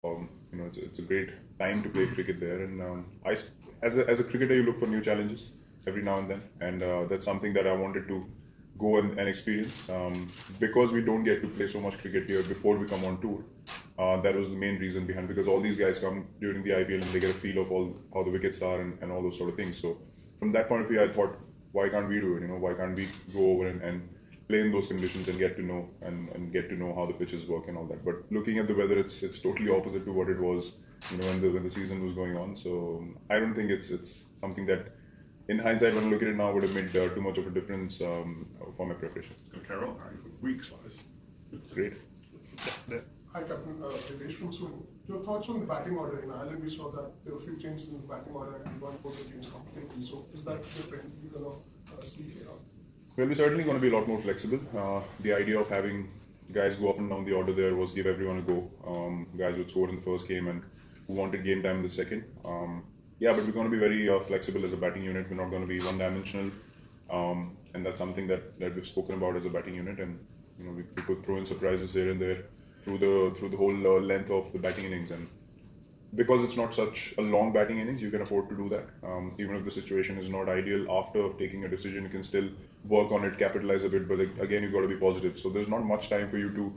It's a great time to play cricket there, and as a cricketer, you look for new challenges every now and then, and that's something that I wanted to go and experience. Because we don't get to play so much cricket here before we come on tour. That was the main reason behind, because all these guys come during the IPL and they get a feel of all how the wickets are and all those sort of things. So from that point of view, I thought, why can't we do it? Why can't we go over and play in those conditions and get to know and get to know how the pitches work and all that. But looking at the weather, it's totally opposite to what it was, when the season was going on. So I don't think it's something that, in hindsight, when I look at it now, would have made too much of a difference for my preparation. Carry on, Harry, for weeks, guys. Great. Hi, Captain. Hitesh from Swin. Your thoughts on the batting order in Ireland? We saw that there were a few changes in the batting order and one put the games completely. So is that the trend you're going to see here on? Well, we're certainly going to be a lot more flexible. The idea of having guys go up and down the order there was give everyone a go. Guys who scored in the first game and who wanted game time in the second. Yeah, but we're going to be very flexible as a batting unit. We're not going to be one-dimensional, and that's something that we've spoken about as a batting unit. And we could throw in surprises here and there through the whole length of the batting innings. And because it's not such a long batting innings, you can afford to do that. Even if the situation is not ideal, after taking a decision, you can still work on it, capitalize a bit. But again, you've got to be positive. So there's not much time for you to,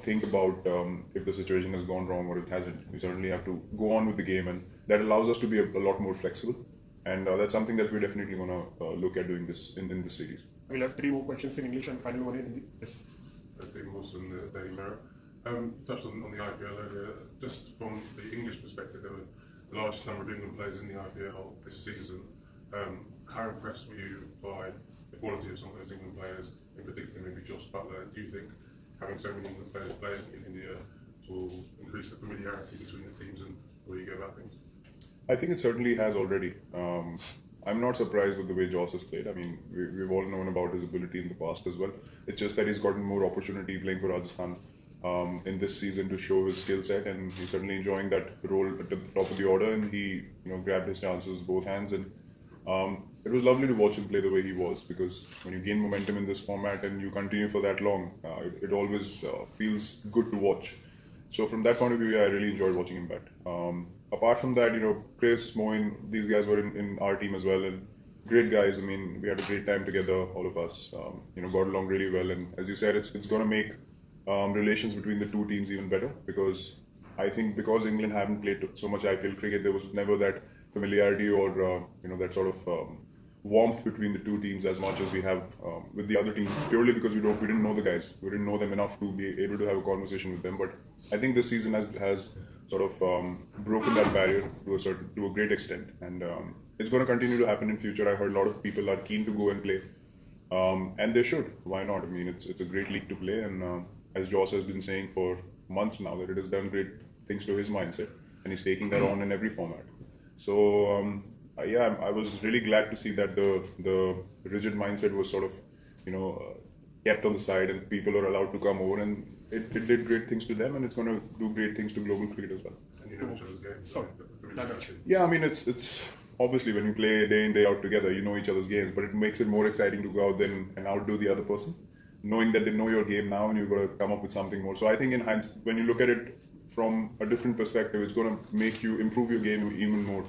think about if the situation has gone wrong or it hasn't. You certainly have to go on with the game, and that allows us to be a lot more flexible. And that's something that we're definitely going to look at doing this in this series. We'll have three more questions in English and final one in Hindi. Yes. David Wilson, the Daily Mirror. You touched on the IPL earlier. Just from the English perspective, there were the largest number of England players in the IPL this season. How impressed were you by the quality of some of those England players, in particular maybe Josh Butler? Do you think having so many England players playing in India will increase the familiarity between the teams and where you go about things? I think it certainly has already. I'm not surprised with the way Joss has played. I mean, we've all known about his ability in the past as well. It's just that he's gotten more opportunity playing for Rajasthan in this season to show his skill set, and he's certainly enjoying that role at the top of the order. And he, grabbed his chances with both hands, and it was lovely to watch him play the way he was. Because when you gain momentum in this format and you continue for that long, it always feels good to watch. So from that point of view, yeah, I really enjoyed watching him bat. Apart from that, Chris, Moin, these guys were in our team as well, and great guys. I mean, we had a great time together, all of us. Got along really well, and as you said, it's going to make relations between the two teams even better, because I think because England haven't played so much IPL cricket, there was never that familiarity or that sort of warmth between the two teams as much as we have with the other teams, purely because we didn't know the guys. We didn't know them enough to be able to have a conversation with them. But I think this season has sort of broken that barrier to a great extent, and it's going to continue to happen in future. I heard a lot of people are keen to go and play, and they should. Why not? I mean, it's a great league to play, and as Joss has been saying for months now, that it has done great things to his mindset, and he's taking that on in every format. So yeah, I was really glad to see that the rigid mindset was sort of kept on the side, and people are allowed to come over, and it did great things to them, and it's going to do great things to global cricket as well. And you know each other's games. Sorry. Yeah, I mean, it's obviously when you play day in, day out together, you know each other's games, but it makes it more exciting to go out there and outdo the other person, knowing that they know your game now and you've got to come up with something more. So I think in hindsight, when you look at it from a different perspective, it's going to make you improve your game even more,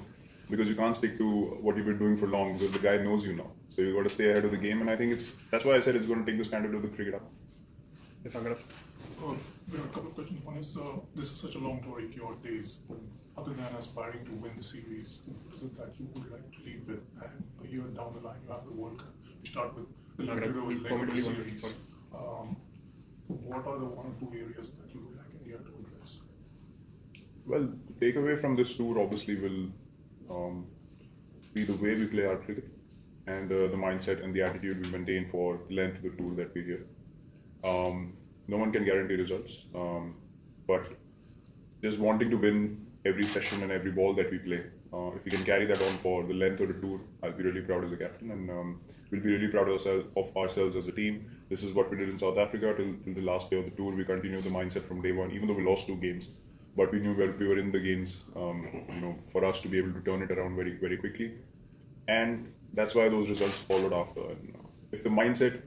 because you can't stick to what you've been doing for long, because the guy knows you now. So you've got to stay ahead of the game, and I think that's why I said it's going to take the standard of the cricket up. Yes, Angarav. There are a couple of questions. One is, this is such a long tour, 8 days, but other than aspiring to win the series, what is it that you would like to lead with? And a year down the line, you have the World Cup. You start with the leg of the series. What are the 1 or 2 areas that you would like India to address? Well, the takeaway from this tour obviously will be the way we play our cricket, and the mindset and the attitude we maintain for the length of the tour that we're here. No one can guarantee results, but just wanting to win every session and every ball that we play. If we can carry that on for the length of the tour, I'll be really proud as a captain, and we'll be really proud of ourselves as a team. This is what we did in South Africa till the last day of the tour. We continued the mindset from day one, even though we lost 2 games. But we knew we were in the games, for us to be able to turn it around very, very quickly. And that's why those results followed after. And if the mindset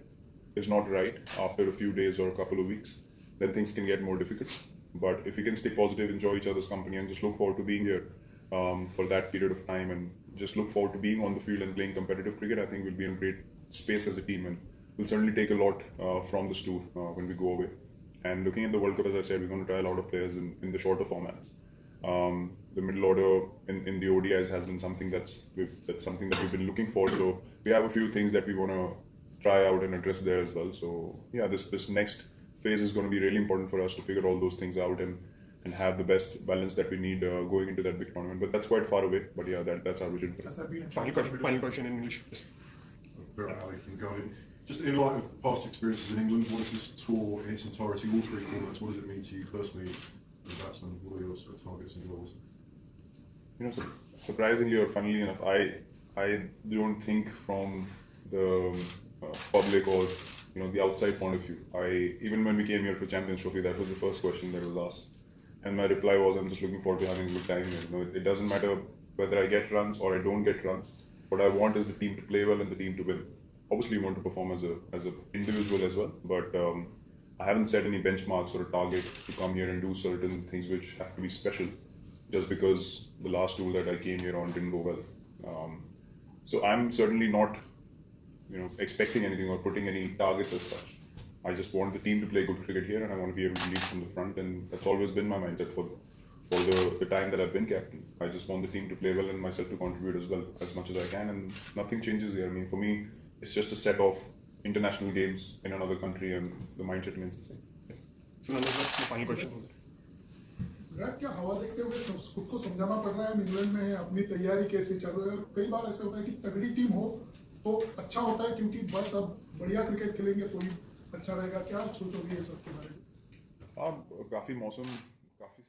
is not right after a few days or a couple of weeks, then things can get more difficult. But if we can stay positive, enjoy each other's company, and just look forward to being here for that period of time, and just look forward to being on the field and playing competitive cricket, I think we'll be in great space as a team, and we'll certainly take a lot from this tour when we go away. And looking at the World Cup, as I said, we're going to try a lot of players in the shorter formats. The middle order in the ODIs has been something that's something that we've been looking for. So we have a few things that we want to try out and address there as well. So yeah, this next phase is going to be really important for us to figure all those things out and have the best balance that we need going into that big tournament. But that's quite far away. But yeah, that's our vision for Has it. that been a Final question in English. Yes. Virat Kohli from The Guardian. Just in light of past experiences in England, what is this tour in its entirety, all three formats, what does it mean to you personally as a batsman? What are your sort of targets and goals? You know, surprisingly or funnily enough, I don't think from the public or the outside point of view. Even when we came here for Champions Trophy, that was the first question that was asked, and my reply was, I'm just looking forward to having a good time here. It doesn't matter whether I get runs or I don't get runs. What I want is the team to play well and the team to win. Obviously, you want to perform as an individual as well, but I haven't set any benchmarks or a target to come here and do certain things which have to be special, just because the last tour that I came here on didn't go well. So I'm certainly not, expecting anything or putting any targets as such. I just want the team to play good cricket here, and I want to be able to lead from the front, and that's always been my mindset for the time that I've been captain. I just want the team to play well and myself to contribute as well as much as I can, and nothing changes here. I mean, for me, it's just a set of international games in another country, and the mindset remains the same. Yes. So now the final question. Virat क्या हवा देखते हुए खुद को समझाना पड़ रहा है इंग्लैंड में अपनी तैयारी कैसे चल रही है? कई बार ऐसे होता है कि तगड़ी टीम हो तो अच्छा होता है क्योंकि बस अब बढ़िया क्रिकेट खेलेंगे तो ही अच्छा रहेगा. क्या सोचोगे ये सब के बारे में? काफ़ी मौसम काफ़ी